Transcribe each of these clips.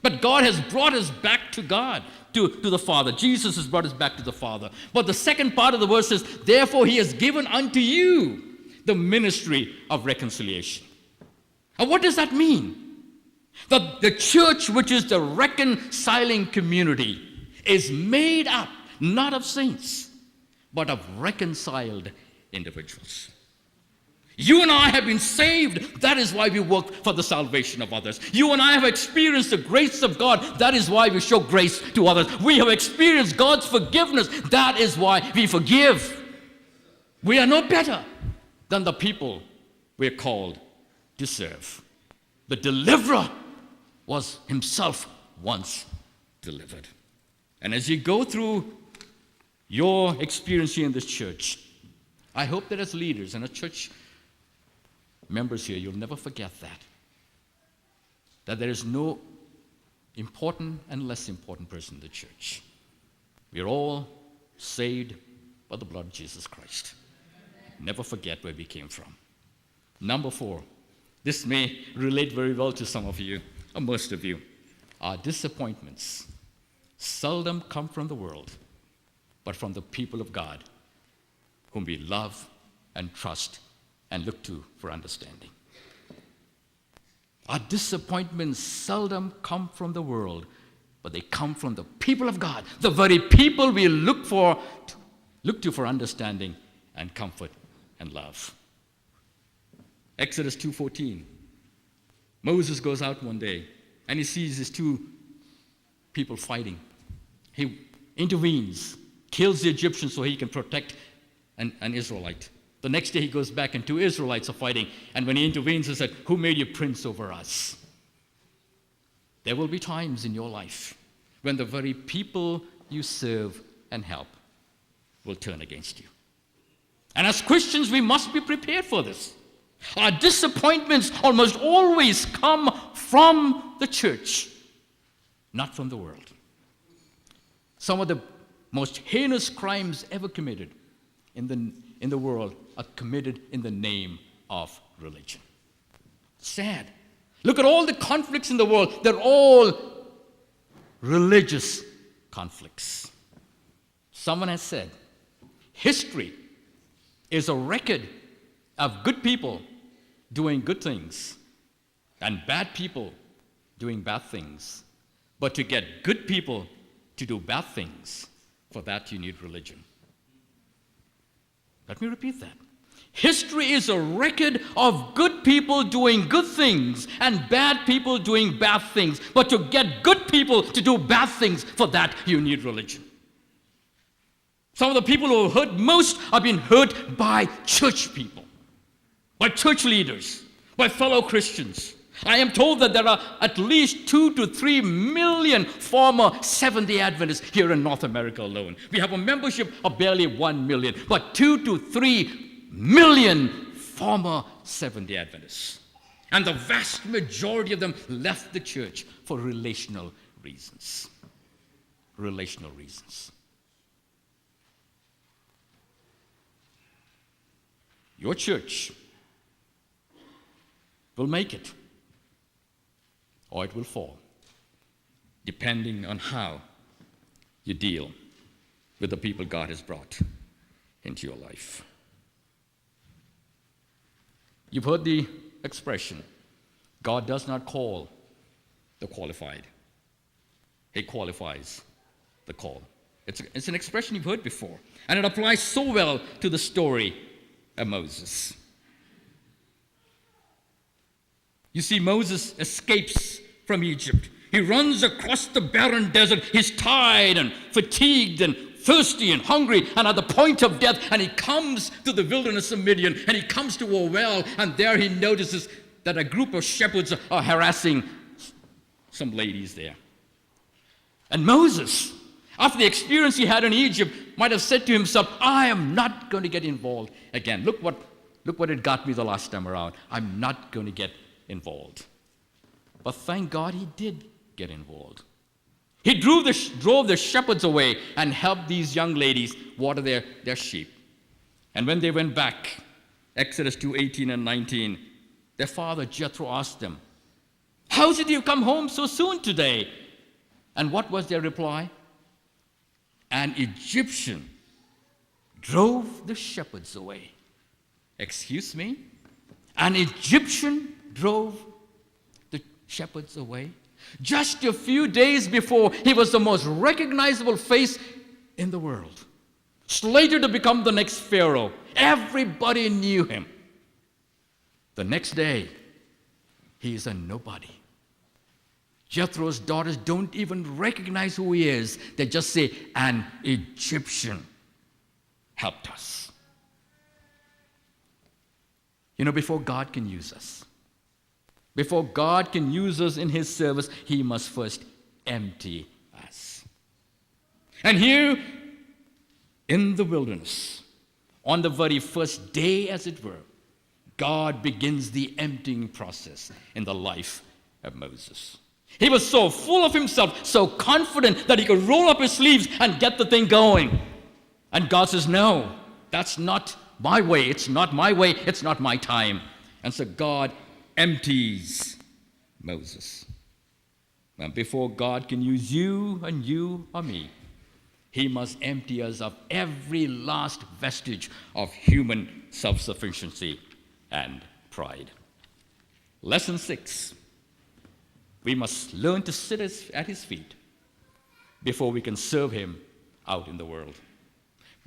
But God has brought us back to God, to the Father. Jesus has brought us back to the Father. But the second part of the verse says, therefore he has given unto you the ministry of reconciliation. And what does that mean? That the church, which is the reconciling community, is made up not of saints, but of reconciled individuals. You and I have been saved. That is why we work for the salvation of others. You and I have experienced the grace of God. That is why we show grace to others. We have experienced God's forgiveness. That is why we forgive. We are no better than the people we are called to serve. The deliverer was himself once delivered. And as you go through your experience here in this church, I hope that as leaders and as church members here, you'll never forget that there is no important and less important person in the church. We're all saved by the blood of Jesus Christ. Never forget where we came from. Number 4, this may relate very well to some of you, or most of you. Our disappointments seldom come from the world, but from the people of God, whom we love and trust and look to for understanding. Our disappointments seldom come from the world, but they come from the people of God, the very people we look to for understanding and comfort and love. Exodus 2:14. Moses goes out one day and he sees these two people fighting. He intervenes, kills the Egyptians so he can protect an Israelite. The next day he goes back and 2 Israelites are fighting. And when he intervenes, he said, who made you prince over us? There will be times in your life when the very people you serve and help will turn against you. And as Christians, we must be prepared for this. Our disappointments almost always come from the church, not from the world. Some of the most heinous crimes ever committed in the world are committed in the name of religion. Sad. Look at all the conflicts in the world. They're all religious conflicts. Someone has said, history is a record of good people doing good things and bad people doing bad things. But to get good people to do bad things, for that you need religion. Let me repeat that. History is a record of good people doing good things and bad people doing bad things. But to get good people to do bad things, for that you need religion. Some of the people who are hurt most are being hurt by church people, by church leaders, by fellow Christians. I am told that there are at least 2 to 3 million former Seventh-day Adventists here in North America alone. We have a membership of barely 1 million, but 2 to 3 million former Seventh-day Adventists. And the vast majority of them left the church for relational reasons. Relational reasons. Your church will make it, or it will fall, depending on how you deal with the people God has brought into your life. You've heard the expression, God does not call the qualified. He qualifies the call. It's an expression you've heard before, and it applies so well to the story of Moses. You see, Moses escapes from Egypt. He runs across the barren desert. He's tired and fatigued and thirsty and hungry and at the point of death, and he comes to the wilderness of Midian, and he comes to a well, and there he notices that a group of shepherds are harassing some ladies there. And Moses, after the experience he had in Egypt, might have said to himself, I am not going to get involved again. Look what it got me the last time around. I'm not going to get involved. But thank God he did get involved. He drove the shepherds away and helped these young ladies water their sheep. And when they went back, Exodus 2:18 and 19, their father Jethro asked them, How did you come home so soon today? And what was their reply? An Egyptian drove the shepherds away. Excuse me? An Egyptian drove the shepherds away? Just a few days before, he was the most recognizable face in the world, slated to become the next Pharaoh. Everybody knew him. The next day, he is a nobody. Jethro's daughters don't even recognize who he is. They just say, an Egyptian helped us. You know, before God can use us, before God can use us in his service, he must first empty us. And here in the wilderness, on the very first day, as it were, God begins the emptying process in the life of Moses. He was so full of himself, so confident that he could roll up his sleeves and get the thing going. And God says, no, that's not my way. It's not my way. It's not my time. And so God empties Moses. And before God can use you and you or me, he must empty us of every last vestige of human self-sufficiency and pride. Lesson 6. We must learn to sit at his feet before we can serve him out in the world.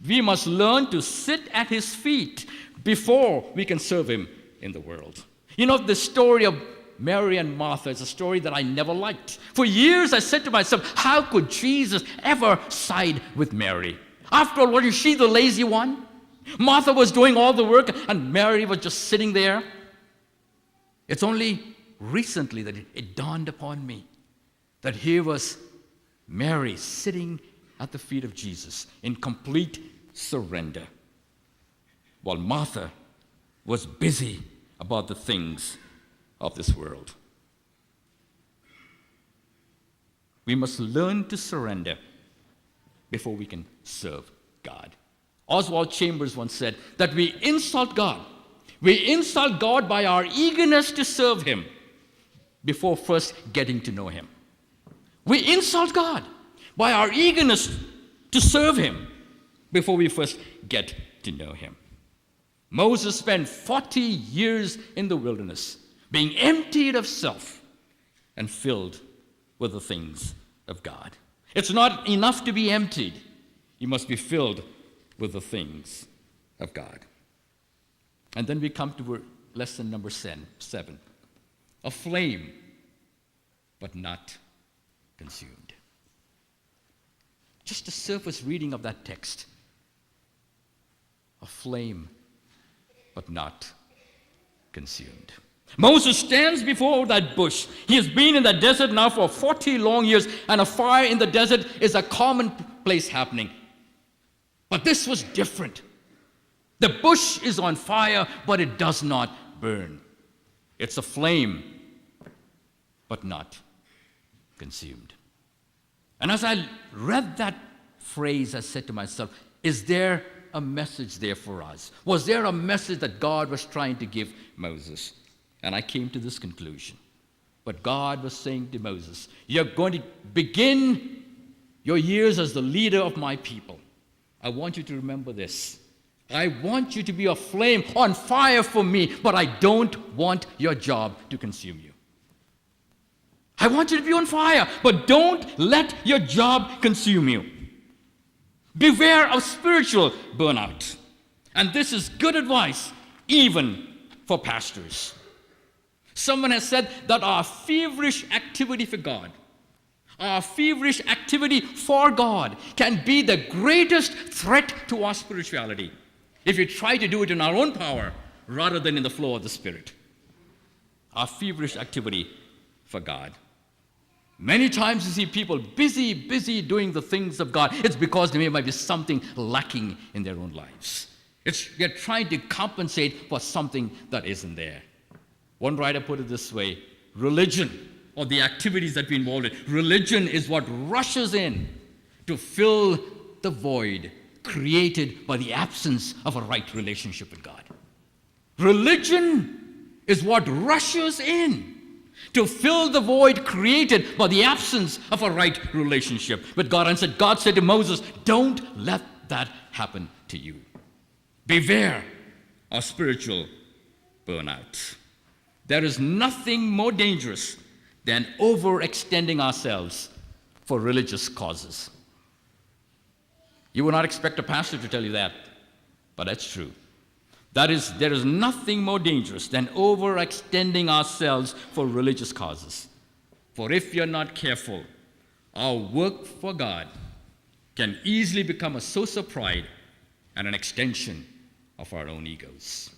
We must learn to sit at his feet before we can serve him in the world. You know, the story of Mary and Martha is a story that I never liked. For years I said to myself, how could Jesus ever side with Mary? After all, wasn't she the lazy one? Martha was doing all the work and Mary was just sitting there. It's only recently that it dawned upon me that here was Mary sitting at the feet of Jesus in complete surrender, while Martha was busy about the things of this world. We must learn to surrender before we can serve God. Oswald Chambers once said that we insult God. We insult God by our eagerness to serve him before first getting to know him. We insult God by our eagerness to serve him before we first get to know him. Moses spent 40 years in the wilderness, being emptied of self and filled with the things of God. It's not enough to be emptied. You must be filled with the things of God. And then we come to lesson number 7. Aflame, but not consumed. Just a surface reading of that text. Aflame, but not consumed. Moses stands before that bush. He has been in the desert now for 40 long years, and a fire in the desert is a commonplace happening. But this was different. The bush is on fire, but it does not burn. It's aflame, but not consumed. And as I read that phrase, I said to myself, is there a message there for us? Was there a message that God was trying to give Moses? And I came to this conclusion. But God was saying to Moses, you're going to begin your years as the leader of my people. I want you to remember this. I want you to be a flame on fire for me, but I don't want your job to consume you. I want you to be on fire, but don't let your job consume you. Beware of spiritual burnout. And this is good advice, even for pastors. Someone has said that our feverish activity for God, our feverish activity for God can be the greatest threat to our spirituality if we try to do it in our own power rather than in the flow of the Spirit. Our feverish activity for God. Many times you see people busy doing the things of God. It's because there might be something lacking in their own lives. They're trying to compensate for something that isn't there. One writer put it this way: religion, or the activities that we involve in, religion is what rushes in to fill the void created by the absence of a right relationship with God. Religion is what rushes in to fill the void created by the absence of a right relationship with God. And God said to Moses, don't let that happen to you. Beware of spiritual burnout. There is nothing more dangerous than overextending ourselves for religious causes. You would not expect a pastor to tell you that, but that's true. There is nothing more dangerous than overextending ourselves for religious causes. For if you're not careful, our work for God can easily become a source of pride and an extension of our own egos.